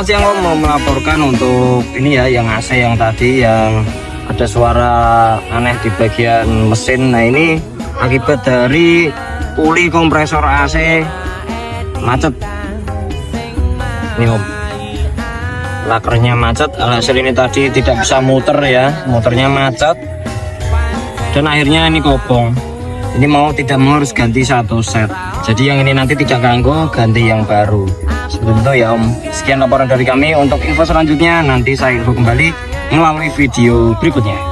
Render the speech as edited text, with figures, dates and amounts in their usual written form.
Selamat siang Om, mau melaporkan untuk ini ya, yang AC yang tadi yang ada suara aneh di bagian mesin. Nah ini akibat dari puli kompresor AC macet. Ini Om, lakernya macet, alhasil ini tadi tidak bisa muter ya, motornya macet dan akhirnya ini kobong. Ini mau tidak mau harus ganti satu set, jadi yang ini nanti tidak ganggu, ganti yang baru seperti itu ya Om. Sekian laporan dari kami. Untuk info selanjutnya nanti saya info kembali melalui video berikutnya.